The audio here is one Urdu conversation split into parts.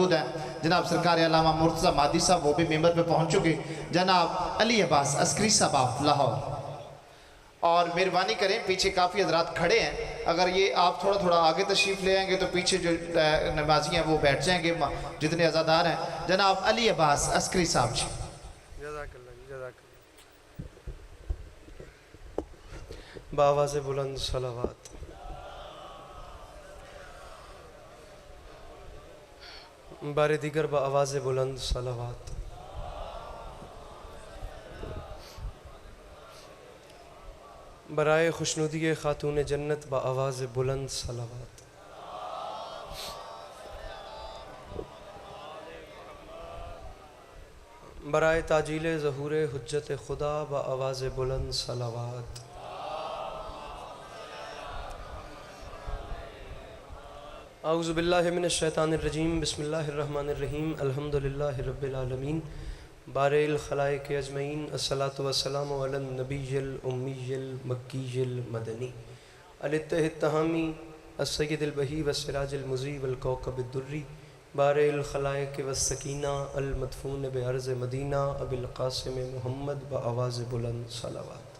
موجود ہیں جناب سرکار علامہ مرتضی مادی صاحب وہ بھی ممبر پہ پہنچ چکے، جناب علی عباس عسکری صاحب آف لاہور، اور مہربانی کریں پیچھے کافی حضرات کھڑے ہیں، اگر یہ آپ تھوڑا تھوڑا آگے تشریف لے آئیں گے تو پیچھے جو نمازی ہیں وہ بیٹھ جائیں گے جتنے عزادار ہیں۔ جناب علی عباس عسکری صاحب جی، جزاک اللہ جی، جزاک اللہ۔ بآواز بلند صلوات۔ بار دیگر بآواز بلند صلوات۔ برائے خوشنودی خاتون جنت بآواز بلند صلوات۔ برائے تاجیل ظہور حجت خدا بآواز بلند صلوات۔ اعوذ باللہ من الشیطان الرجیم، بسم اللہ الرحمن الرحیم، الحمدللہ رب العالمین، بارئ الخلائق اجمعین، الصلاۃ والسلام علی النبی الامی المکی المدنی الاتحاد التہامی السید البہی والسراج المضیء والکوكب الدری، بارئ الخلائق والسکینہ المدفون بعرض مدینہ ابی القاسم محمد بآواز بلند صلوات۔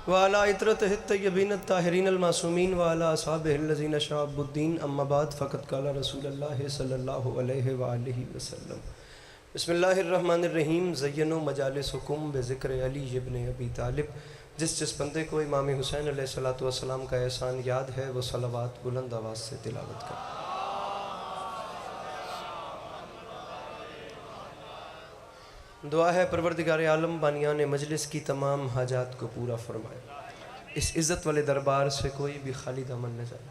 وعلى عطرته الطیبین الطاہرین المعصومین وعلى اصحابہ الذین شعبوا الدین، اما بعد فقد قال رسول اللہ صلی اللہ علیہ وآلہ وسلم، بسم اللہ الرحمن الرحیم، زینوا مجالسکم بذکر علی ابن ابی طالب۔ جس بندے کو امام حسین علیہ السلام کا احسان یاد ہے وہ صلوات بلند آواز سے تلاوت کرے۔ دعا ہے پروردگار عالم بانیان مجلس کی تمام حاجات کو پورا فرمائے، اس عزت والے دربار سے کوئی بھی خالی دامن نہ جائے۔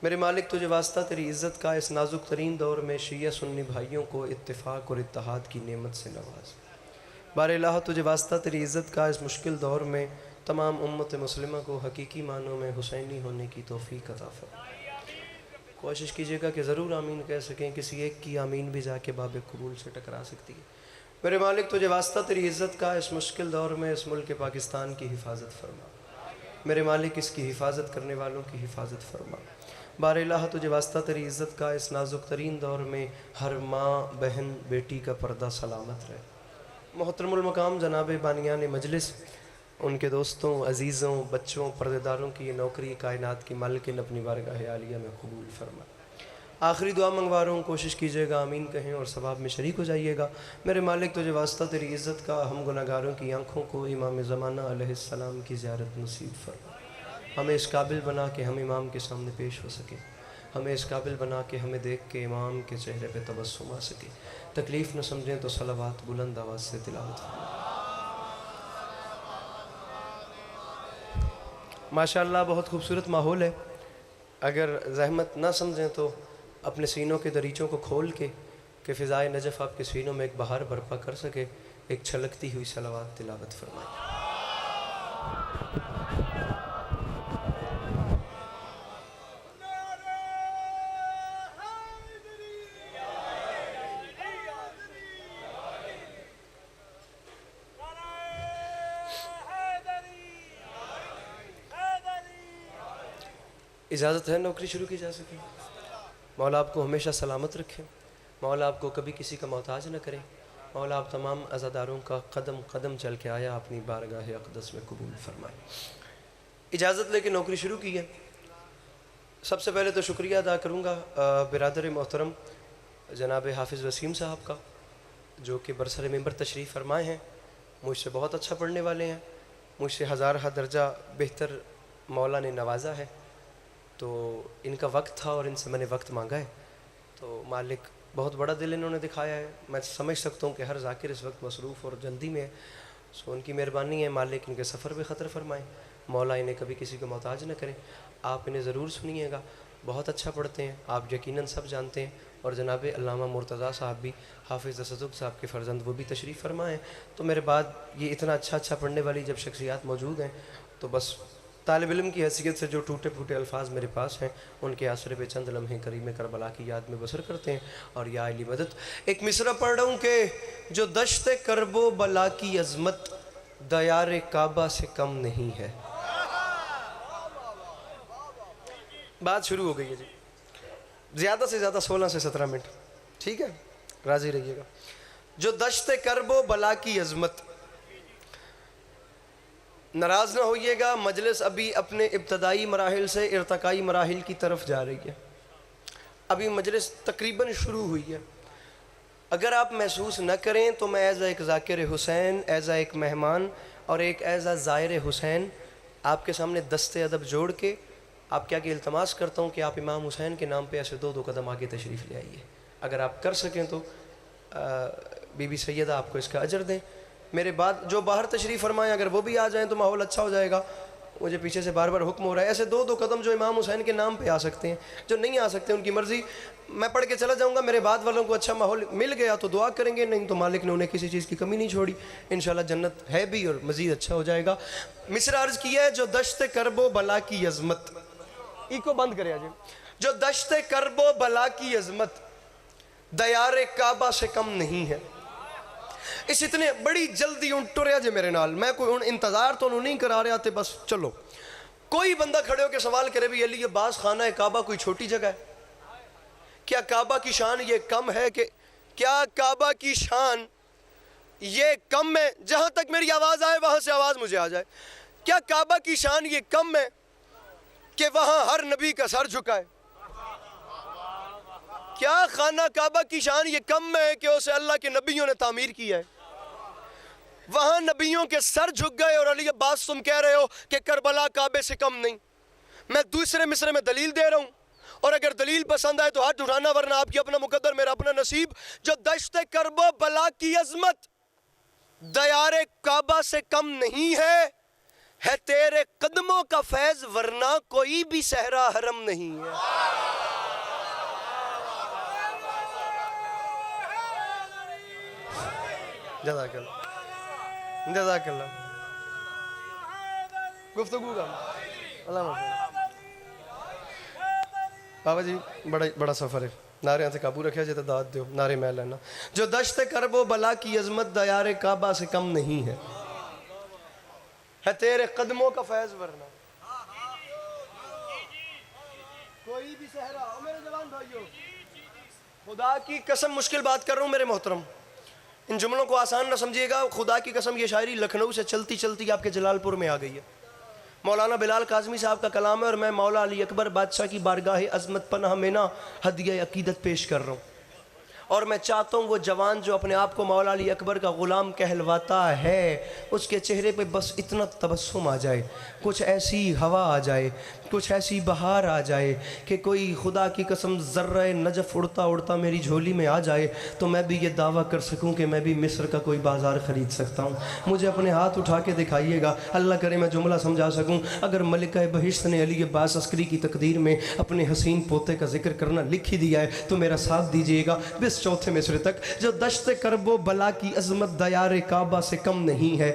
میرے مالک تجھے واسطہ تیری عزت کا اس نازک ترین دور میں شیعہ سنی بھائیوں کو اتفاق اور اتحاد کی نعمت سے نواز۔ بار الہ تجھے واسطہ تیری عزت کا اس مشکل دور میں تمام امت مسلمہ کو حقیقی معنوں میں حسینی ہونے کی توفیق عطا فرما۔ کوشش کیجئے گا کہ ضرور آمین کہہ سکیں، کسی ایک کی آمین بھی جا کے باب قبول سے ٹکرا سکتی ہے۔ میرے مالک تجھے واسطہ تیری عزت کا اس مشکل دور میں اس ملک پاکستان کی حفاظت فرما۔ میرے مالک اس کی حفاظت کرنے والوں کی حفاظت فرما۔ بار الہ تجھے واسطہ تیری عزت کا اس نازک ترین دور میں ہر ماں بہن بیٹی کا پردہ سلامت رہے۔ محترم المقام جناب بانیان مجلس، ان کے دوستوں، عزیزوں، بچوں، پردے داروں کی یہ نوکری کائنات کی مالکن اپنی بارگاہ عالیہ میں قبول فرما۔ آخری دعا منگوا رہا ہوں، کوشش کیجئے گا آمین کہیں اور ثواب میں شریک ہو جائیے گا۔ میرے مالک تجھے واسطہ تیری عزت کا ہم گناہگاروں کی آنکھوں کو امام زمانہ علیہ السلام کی زیارت نصیب فرما۔ ہمیں اس قابل بنا کہ ہم امام کے سامنے پیش ہو سکیں، ہمیں اس قابل بنا کہ ہمیں دیکھ کے امام کے چہرے پہ تبسم آ سکے۔ تکلیف نہ سمجھیں تو صلوات بلند آواز سے تلاوت فرما۔ ماشاءاللہ بہت خوبصورت ماحول ہے، اگر زحمت نہ سمجھیں تو اپنے سینوں کے دریچوں کو کھول کے کہ فضائے نجف آپ کے سینوں میں ایک بہار برپا کر سکے، ایک چھلکتی ہوئی صلوات تلاوت فرمائیں۔ اجازت ہے نوکری شروع کی جا سکے؟ مولا آپ کو ہمیشہ سلامت رکھیں، مولا آپ کو کبھی کسی کا محتاج نہ کریں، مولا آپ تمام عزاداروں کا قدم قدم چل کے آیا اپنی بارگاہ اقدس میں قبول فرمائیں۔ اجازت لے کے نوکری شروع کی ہے۔ سب سے پہلے تو شکریہ ادا کروں گا برادر محترم جناب حافظ وسیم صاحب کا، جو کہ برسر ممبر تشریف فرمائے ہیں، مجھ سے بہت اچھا پڑھنے والے ہیں، مجھ سے ہزارہ درجہ بہتر مولا نے نوازا ہے، تو ان کا وقت تھا اور ان سے میں نے وقت مانگا ہے، تو مالک بہت بڑا دل انہوں نے دکھایا ہے۔ میں سمجھ سکتا ہوں کہ ہر ذاکر اس وقت مصروف اور جلدی میں ہے، سو ان کی مہربانی ہے، مالک ان کے سفر پہ خطر فرمائیں، مولا انہیں کبھی کسی کو محتاج نہ کریں۔ آپ انہیں ضرور سنیے گا، بہت اچھا پڑھتے ہیں، آپ یقیناً سب جانتے ہیں، اور جناب علامہ مرتضیٰ صاحب بھی، حافظ تصدق صاحب کے فرزند، وہ بھی تشریف فرمائے ہیں۔ تو میرے بعد یہ اتنا اچھا پڑھنے والی جب شخصیات موجود ہیں تو بس طالب علم کی حیثیت سے جو ٹوٹے پھوٹے الفاظ میرے پاس ہیں ان کے آسرے پہ چند لمحے کریم کربلا کی یاد میں بسر کرتے ہیں۔ اور یا علی مدد ایک مصرع پڑھ رہا ہوں کہ جو دشت کرب و بلا کی عظمت دیار کعبہ سے کم نہیں ہے، بات شروع ہو گئی ہے جی، زیادہ سے زیادہ 16 سے 17 منٹ، ٹھیک ہے، راضی رہیے گا۔ جو دشت کرب و بلا کی عظمت، ناراض نہ ہوئیے گا، مجلس ابھی اپنے ابتدائی مراحل سے ارتقائی مراحل کی طرف جا رہی ہے، ابھی مجلس تقریباً شروع ہوئی ہے۔ اگر آپ محسوس نہ کریں تو میں ایز ایک ذاکر حسین، ایز ایک مہمان اور ایک ایز زائر حسین آپ کے سامنے دست ادب جوڑ کے آپ کیا کہ التماس کرتا ہوں کہ آپ امام حسین کے نام پہ ایسے دو قدم آگے تشریف لے آئیے۔ اگر آپ کر سکیں تو بی بی سیدہ آپ کو اس کا اجر دیں۔ میرے بعد جو باہر تشریف فرمائیں اگر وہ بھی آ جائیں تو ماحول اچھا ہو جائے گا۔ مجھے پیچھے سے بار بار حکم ہو رہا ہے، ایسے دو قدم جو امام حسین کے نام پہ آ سکتے ہیں، جو نہیں آ سکتے ان کی مرضی، میں پڑھ کے چلا جاؤں گا، میرے بعد والوں کو اچھا ماحول مل گیا تو دعا کریں گے، نہیں تو مالک نے انہیں کسی چیز کی کمی نہیں چھوڑی، انشاءاللہ جنت ہے بھی اور مزید اچھا ہو جائے گا۔ مصرع عرض کیا ہے، جو دشت کرب و بلا کی عظمت، ایکو بند کرے آجے، جو دشت کرب و بلا کی عظمت دیار کعبہ سے کم نہیں ہے۔ اس اتنے بڑی جلدی ان ٹریا جے میرے نال، میں کوئی ان انتظار تو نہیں کرا رہا تھے، بس چلو کوئی بندہ کھڑے ہو کے سوال کرے بھی علی عباس خانہ کعبہ کوئی چھوٹی جگہ ہے؟ کیا کعبہ کی شان یہ کم ہے کہ کیا کعبہ کی شان یہ کم ہے؟ جہاں تک میری آواز آئے وہاں سے آواز مجھے آ جائے، کیا کعبہ کی شان یہ کم ہے کہ وہاں ہر نبی کا سر جھکائے؟ کیا خانہ کعبہ کی شان یہ کم ہے کہ اسے اللہ کے نبیوں نے تعمیر کیا ہے؟ وہاں نبیوں کے سر جھک گئے اور علی عباس تم کہہ رہے ہو کہ کربلا کعبے سے کم نہیں۔ میں دوسرے مصرے میں دلیل دے رہا ہوں، اور اگر دلیل پسند آئے تو ہاتھ اٹھانا، ورنہ آپ کی اپنا مقدر میرا اپنا نصیب۔ جو دشت کرب و بلا کی عظمت دیار کعبہ سے کم نہیں ہے تیرے قدموں کا فیض، ورنہ کوئی بھی صحرا حرم نہیں ہے۔ جزاک اللہ، جزاک اللہ، گفتگو کا اللہ محفوظ۔ بابا جی بڑا سفر ہے، نعرے سے قابو رکھے جاتا، داد دیو نعرے میں لینا۔ جو دشت کرب و بلا کی عظمت دیار کعبہ سے کم نہیں ہے تیرے قدموں کا فیض، ورنہ کوئی بھی صحرا۔ میرے جوان بھائیو، خدا کی قسم مشکل بات کر رہا ہوں میرے محترم، ان جملوں کو آسان نہ سمجھیے گا، خدا کی قسم یہ شاعری لکھنؤ سے چلتی چلتی آپ کے جلال پور میں آ گئی ہے۔ مولانا بلال کاظمی صاحب کا کلام ہے، اور میں مولا علی اکبر بادشاہ کی بارگاہ عظمت پناہ میں نا ہدیہ عقیدت پیش کر رہا ہوں، اور میں چاہتا ہوں وہ جوان جو اپنے آپ کو مولا علی اکبر کا غلام کہلواتا ہے، اس کے چہرے پہ بس اتنا تبسم آ جائے، کچھ ایسی ہوا آ جائے، کچھ ایسی بہار آ جائے کہ کوئی خدا کی قسم ذرہ نجف اڑتا اڑتا میری جھولی میں آ جائے، تو میں بھی یہ دعویٰ کر سکوں کہ میں بھی مصر کا کوئی بازار خرید سکتا ہوں۔ مجھے اپنے ہاتھ اٹھا کے دکھائیے گا، اللہ کرے میں جملہ سمجھا سکوں۔ اگر ملکہ بہشت نے علی عباس عسکری کی تقدیر میں اپنے حسین پوتے کا ذکر کرنا لکھ ہی دیا ہے تو میرا ساتھ دیجئے گا بس چوتھے مصرے تک۔ جو دشت کرب و بلا کی عظمت دیار کعبہ سے کم نہیں ہے،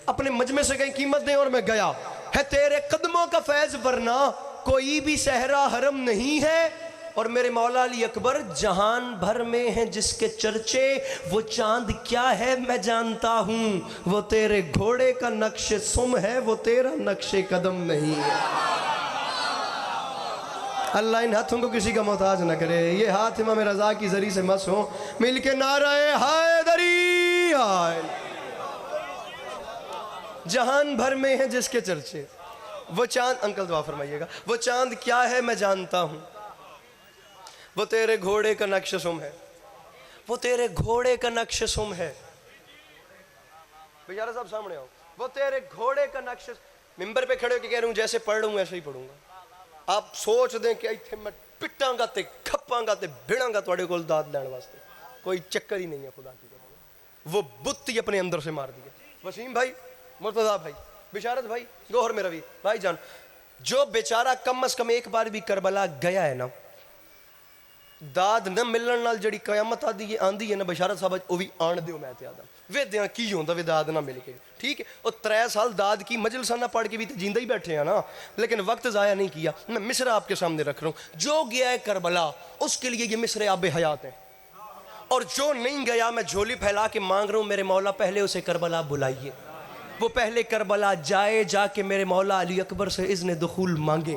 اپنے مجمع سے کہیں قیمت دیں، اور میں گیا ہے تیرے قدموں کا فیض، ورنہ کوئی بھی صحرا حرم نہیں ہے۔ اور میرے مولا علی اکبر جہان بھر میں ہیں جس کے چرچے، وہ چاند کیا ہے میں جانتا ہوں، وہ تیرے گھوڑے کا نقش سم ہے، وہ تیرا نقش قدم نہیں ہے۔ اللہ ان ہاتھوں کو کسی کا محتاج نہ کرے، یہ ہاتھ امام رضا کی زری سے مس ہوں، مل کے نعرہ حیدری ہائے۔ جہان بھر میں ہیں جس کے چرچے، وہ چاند، انکل دعا فرمائیے گا، وہ چاند کیا ہے میں جانتا ہوں، وہ تیرے گھوڑے کا نقش سم ہے، وہ تیرے گھوڑے کا نقش سم ہے۔ بیچارہ صاحب سامنے آؤ، وہ تیرے گھوڑے کا نقش، ممبر پہ کھڑے ہو کے کہہ رہا ہوں جیسے پڑھ رہا ہوں ایسے ہی پڑھوں گا۔ آپ سوچ دیں کہ ایتھے میں پٹاں گا تے کھپاں گا تے بھڑاں گا توڑے کول داد لین واسطے، کوئی چکر ہی نہیں ہے خدا کی قسم۔ وہ بت ہی اپنے اندر سے مار دیا۔ وسیم بھائی، مرتضیٰ بھائی، بشارت بھائی، گوہر میرا بھی بھائی جان، جو بیچارہ کم از کم ایک بار بھی کربلا گیا ہے نا، داد نہ ملن نال جڑی قیامت آندی ہے نا بشارت صاحب، وہ بھی آن دیو میں تے آدم وے دیاں کی ہوندا وے داد نہ مل کے، ٹھیک ہے؟ اور 3 سال داد کی مجلسہ نہ پڑھ کے بھی تے جیندہ ہی بیٹھے ہیں نا، لیکن وقت ضائع نہیں کیا۔ میں مصرع آپ کے سامنے رکھ رہا ہوں، جو گیا ہے کربلا اس کے لیے یہ مصرع آب حیات ہیں، اور جو نہیں گیا میں جھولی پھیلا کے مانگ رہا ہوں میرے مولا پہلے اسے کربلا بلائیے، وہ پہلے کربلا جائے، جا کے میرے مولا علی اکبر سے اذن دخول مانگے،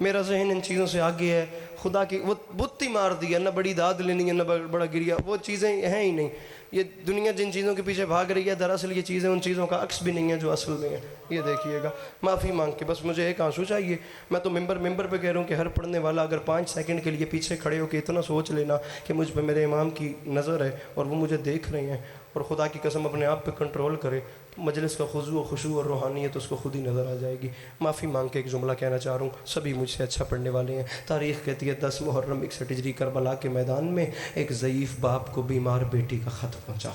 میرا ذہن ان چیزوں سے آگے ہے. خدا کی وہ بت ہی مار دی ہے، نہ بڑی داد لینی ہے نہ بڑا گریا، وہ چیزیں ہیں ہی نہیں. یہ دنیا جن چیزوں کے پیچھے بھاگ رہی ہے دراصل یہ چیزیں ان چیزوں کا عکس بھی نہیں ہے جو اصل میں ہیں. یہ دیکھیے گا، معافی مانگ کے بس مجھے ایک آنسو چاہیے. میں تو ممبر پہ کہہ رہا ہوں کہ ہر پڑھنے والا اگر 5 سیکنڈ کے لیے پیچھے کھڑے ہو کے اتنا سوچ لینا کہ مجھ پہ میرے امام کی نظر ہے اور وہ مجھے دیکھ رہے ہیں، اور خدا کی قسم اپنے آپ پہ کنٹرول کرے، مجلس کا خضوع و خشوع اور روحانیت اس کو خود ہی نظر آ جائے گی. معافی مانگ کے ایک جملہ کہنا چاہ رہا ہوں، سبھی مجھ سے اچھا پڑھنے والے ہیں. تاریخ کہتی ہے 10 محرم 61 ہجری کربلا کے میدان میں ایک ضعیف باپ کو بیمار بیٹی کا خط پہنچا.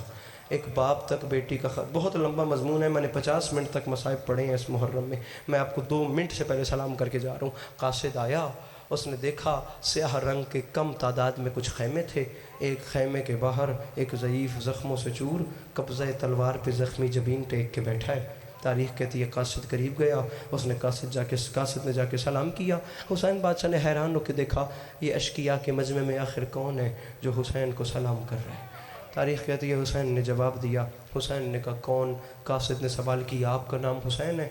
ایک باپ تک بیٹی کا خط، بہت لمبا مضمون ہے، میں نے 50 منٹ تک مصائب پڑھے ہیں اس محرم میں. میں آپ کو 2 منٹ سے پہلے سلام کر کے جا رہا ہوں. قاصد آیا، اس نے دیکھا سیاہ رنگ کے کم تعداد میں کچھ خیمے تھے. ایک خیمے کے باہر ایک ضعیف زخموں سے چور قبضہ تلوار پہ زخمی جبین ٹیک کے بیٹھا ہے. تاریخ کہتی ہے قاصد قریب گیا، اس نے قاصد نے جا کے سلام کیا. حسین بادشاہ نے حیران ہو کے دیکھا یہ اشقیاء کے مجمع میں آخر کون ہے جو حسین کو سلام کر رہا ہے. تاریخ کہتی ہے حسین نے جواب دیا. حسین نے کہا کون؟ قاصد نے سوال کیا آپ کا نام حسین ہے؟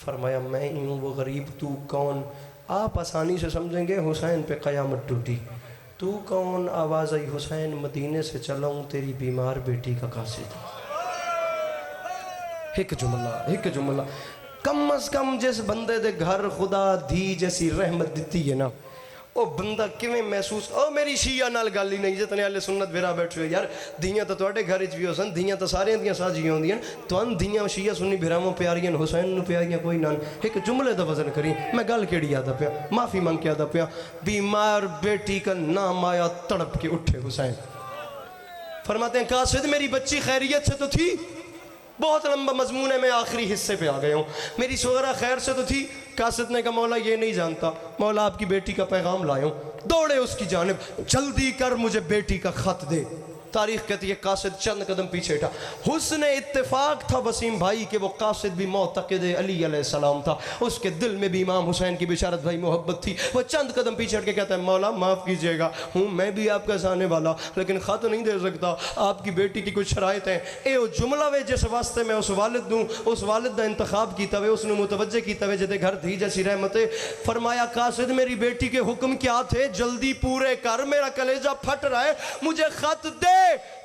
فرمایا میں ہی ہوں وہ غریب. تو کون؟ آپ آسانی سے سمجھیں گے حسین پہ قیامت ٹوٹی. تو کون؟ آواز آئی حسین مدینے سے چلا ہوں تیری بیمار بیٹی کا قاصد. ایک جملہ کم از کم جس بندے دے گھر خدا دی جیسی رحمت دیتی ہے نا، او بندہ کیویں محسوس او میری شیعہ نال گل ہی نہیں جتنے اہل سنت بیرا بیٹھے یار. دیاں تو تواڈے گھر وچ بھی ہو سن، دیاں تو سارے دیاں ساجیاں ہوندیاں، تواں دیاں شیعہ سنی بھراواں پیاریاں حسین نو پیاریاں کوئی نہ. ایک جملے دا وزن کری، میں گل کیڑی آدا پیا، معافی مانگ کے آدا پیا. بیمار بیٹی کا نام آیا، تڑپ کے اٹھے حسین. فرماتے ہیں قاصد میری بچی خیریت سے تو تھی. بہت لمبا مضمون ہے، میں آخری حصے پہ آ گیا ہوں. میری صغرا خیر سے تو تھی. قاصد نے کہا مولا یہ نہیں جانتا، مولا آپ کی بیٹی کا پیغام لائے ہوں. دوڑے اس کی جانب، جلدی کر مجھے بیٹی کا خط دے. تاریخ کہتی ہے قاصد چند قدم پیچھے تھا. حسن اتفاق تھا وسیم بھائی کہ وہ قاصد بھی معتقد علی علیہ السلام تھا، اس کے دل میں بھی امام حسین کی بشارت بھائی محبت تھی. وہ چند قدم پیچھے ہٹ کے کہتا ہے مولا معاف کیجئے گا، ہوں میں بھی آپ کا سانے والا لیکن خط نہیں دے سکتا، آپ کی بیٹی کی کچھ شرائط ہیں. اے وہ جملہ وے جس واسطے میں اس والد دوں، اس والد دا انتخاب کیتا وے، اس نے متوجہ کیتا وے جدے گھر دھی جیسی رحمتیں. فرمایا قاصد میری بیٹی کے حکم کیا تھے؟ جلدی پورے کر، میرا کلیجہ پھٹ رہا ہے، مجھے خط دے.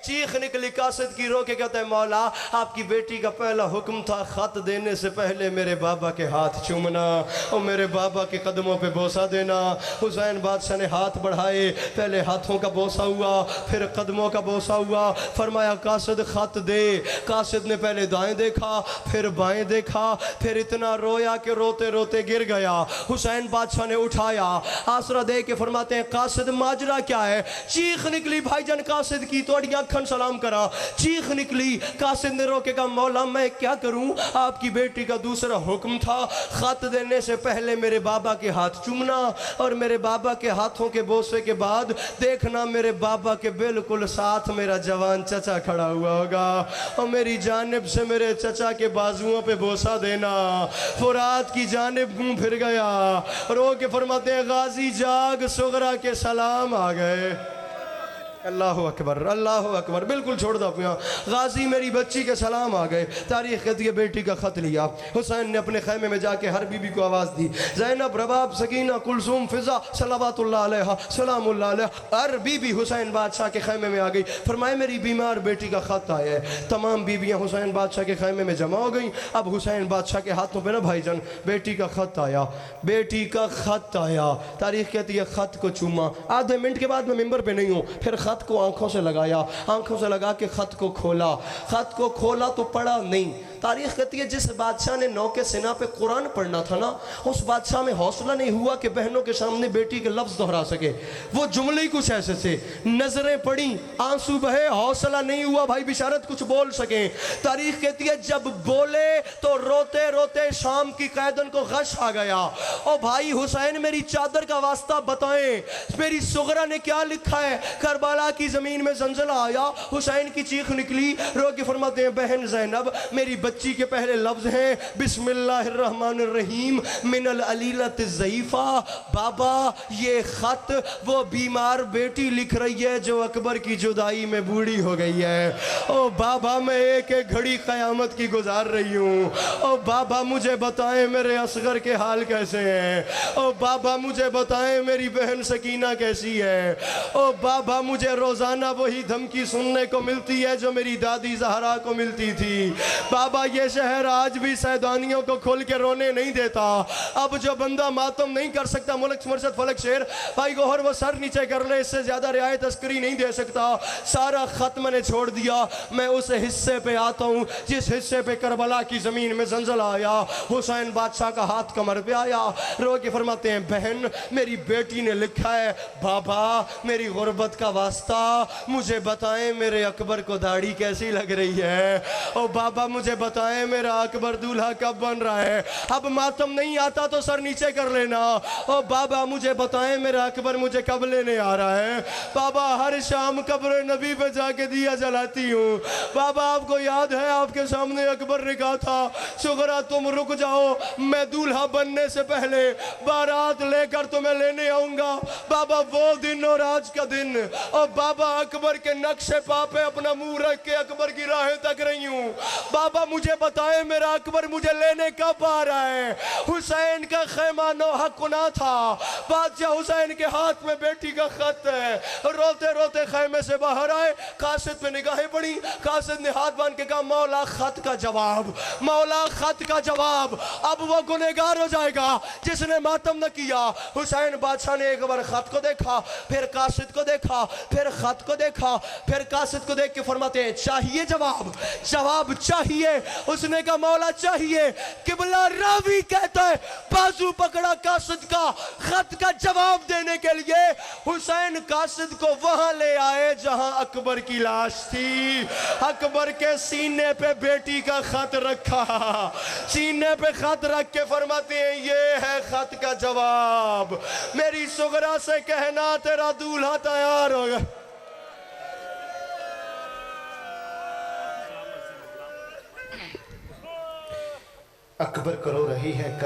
چیخ نکلی قاصد کی، رو کے کہتا ہے مولا آپ کی بیٹی کا پہلا حکم تھا خط دینے سے پہلے میرے بابا کے ہاتھ چومنا اور میرے بابا کے قدموں پہ بوسہ دینا. حسین بادشاہ نے ہاتھ بڑھائے، پہلے ہاتھوں کا بوسہ ہوا پھر قدموں کا بوسہ ہوا. فرمایا قاصد خط دے. قاصد نے پہلے دائیں دیکھا پھر بائیں دیکھا، پھر اتنا رویا کہ روتے روتے گر گیا. حسین بادشاہ نے اٹھایا، آسرا دے کے فرماتے ہیں قاصد ماجرا کیا ہے؟ چیخ نکلی بھائی جان قاصد کی، توڑی آنکھن سلام کرا. چیخ نکلی. قاصد نے رو کے کہا مولا میں کیا کروں؟ آپ کی بیٹی کا دوسرا حکم تھا خط دینے سے پہلے میرے بابا کے ہاتھ چومنا اور میرے بابا کے ہاتھوں کے بوسے کے بعد دیکھنا میرے بابا کے بالکل ساتھ میرا جوان چچا کھڑا ہوا ہوگا اور میری جانب سے میرے چچا کے بازوؤں پہ بوسہ دینا. فرات کی جانب منہ پھر گیا، رو کے فرماتے ہیں غازی جاگ، صغرا کے سلام آ گئے. اللہ اکبر اللہ اکبر. بالکل چھوڑ دو پیا. غازی میری بچی کے سلام آ گئے. تاریخ کہتی ہے بیٹی کا خط لیا. حسین نے اپنے خیمے میں جا کے ہر بی بی کو آواز دی، زینب، رباب، سکینہ، کلثوم، فضا صلوات اللہ علیہ سلام اللہ علیہ. ہر بی بی حسین بادشاہ کے خیمے میں آ گئی. فرمائے میری بیمار بیٹی کا خط آیا ہے. تمام بیویاں حسین بادشاہ کے خیمے میں جمع ہو گئیں. اب حسین بادشاہ کے ہاتھوں پہ نا بھائی جان بیٹی کا خط آیا، بیٹی کا خط آیا. تاریخ کہتی ہے خط کو چوما. آدھے منٹ کے بعد میں ممبر پہ نہیں ہوں، پھر خط کو آنکھوں سے لگایا، آنکھوں سے لگا کے خط کو کھولا. خط کو کھولا تو پڑھا نہیں. تاریخ کہتی ہے جس بادشاہ نے نو کے سنا پہ قرآن پڑھنا تھا نا، اس بادشاہ میں حوصلہ نہیں ہوا کہ بہنوں کے سامنے بیٹی کے لفظ دہرا سکے. وہ جملے ہی کچھ ایسے تھے، نظریں پڑیں، آنسو بہے، حوصلہ نہیں ہوا بھائی بشارت کچھ بول سکیں. تاریخ کہتی ہے جب بولے تو روتے روتے شام کی قیدن کو غش آ گیا. او بھائی حسین میری چادر کا واسطہ بتائیں، میری صغرا نے کیا لکھا ہے؟ کربلا کربلا کی زمین میں زلزلہ آیا، حسین کی چیخ نکلی، رو کے فرماتے ہیں بہن زینب میری بچی کے پہلے لفظ ہیں بسم اللہ الرحمن الرحیم من العلیلۃ الضعیفہ۔ بابا یہ خط وہ بیمار بیٹی لکھ رہی ہے جو اکبر کی جدائی میں بوڑھی ہو گئی ہے۔ او بابا میں ایک ایک گھڑی قیامت کی گزار رہی ہوں۔ او بابا مجھے بتائیں میرے اصغر کے حال کیسے ہیں۔ او بابا مجھے بتائیں میری بہن سکینہ کیسی ہے۔ او بابا مجھے روزانہ وہی دھمکی سننے کو ملتی ہے جو میری دادی زہرا کو ملتی تھی۔ بابا یہ شہر آج بھی سیدانیوں کو کھول کے رونے نہیں دیتا۔ اب جو بندہ ماتم نہیں کر سکتا، ملک مرشد فلک شیر بھائی گوہر وہ سر نیچے کر لے، اس سے زیادہ رعایت عسکری نہیں دے سکتا۔ سارا خط میں نے چھوڑ دیا، میں اس حصے پہ آتا ہوں جس حصے پہ کربلا کی زمین میں زلزلہ آیا، حسین بادشاہ کا ہاتھ کمر پہ آیا، رو کے فرماتے ہیں بہن میری بیٹی نے لکھا ہے بابا میری غربت کا واسطہ مجھے بتائیں میرے اکبر کو داڑھی کیسی لگ رہی ہے۔ او بابا مجھے بتائیں میرا اکبر دولہا کب بن رہا ہے۔ اب ماتم نہیں آتا تو سر نیچے کر لینا۔ او بابا مجھے بتائیں میرا اکبر مجھے کب لینے آ رہا ہے۔ بابا ہر شام قبر نبی پہ جا کے دیا جلاتی ہوں۔ بابا آپ کو یاد ہے آپ کے سامنے اکبر نے کہا تھا سغرا تم رک جاؤ، میں دولہا بننے سے پہلے بارات لے کر تمہیں لینے آؤں گا۔ بابا وہ دن اور آج کا دن، اور بابا اکبر کے نقش پا پہ اپنا منہ رکھ کے اکبر کی راہیں تک رہی ہوں۔ بابا مجھے بتائیں میرا اکبر مجھے لینے کب آ رہا ہے۔ حسین کا خیمہ نوحہ کنا تھا، بادشاہ حسین کے ہاتھ میں بیٹی کا خط ہے، روتے روتے خیمے سے باہر آئے، قاصد پہ نگاہیں پڑی، قاصد نے ہاتھ باندھ کے کہا مولا خط کا جواب، مولا خط کا جواب۔ اب وہ گنہگار ہو جائے گا جس نے ماتم نہ کیا۔ حسین بادشاہ نے ایک بار خط کو دیکھا، پھر قاصد کو دیکھا، پھر خط کو دیکھا، پھر قاصد کو دیکھ کے فرماتے ہیں چاہیے جواب، جواب چاہیے۔ اس نے کہا مولا چاہیے۔ قبلہ راوی کہتا ہے بازو پکڑا قاصد کا خط کا جواب دینے کے لیے۔ حسین قاصد کو وہاں لے آئے جہاں اکبر کی لاش تھی، اکبر کے سینے پہ بیٹی کا خط رکھا، سینے پہ خط رکھ کے فرماتے ہیں یہ ہے خط کا جواب، میری سغرا سے کہنا تیرا دولہا تیار ہوگا۔ اکبر کرو رہی ہے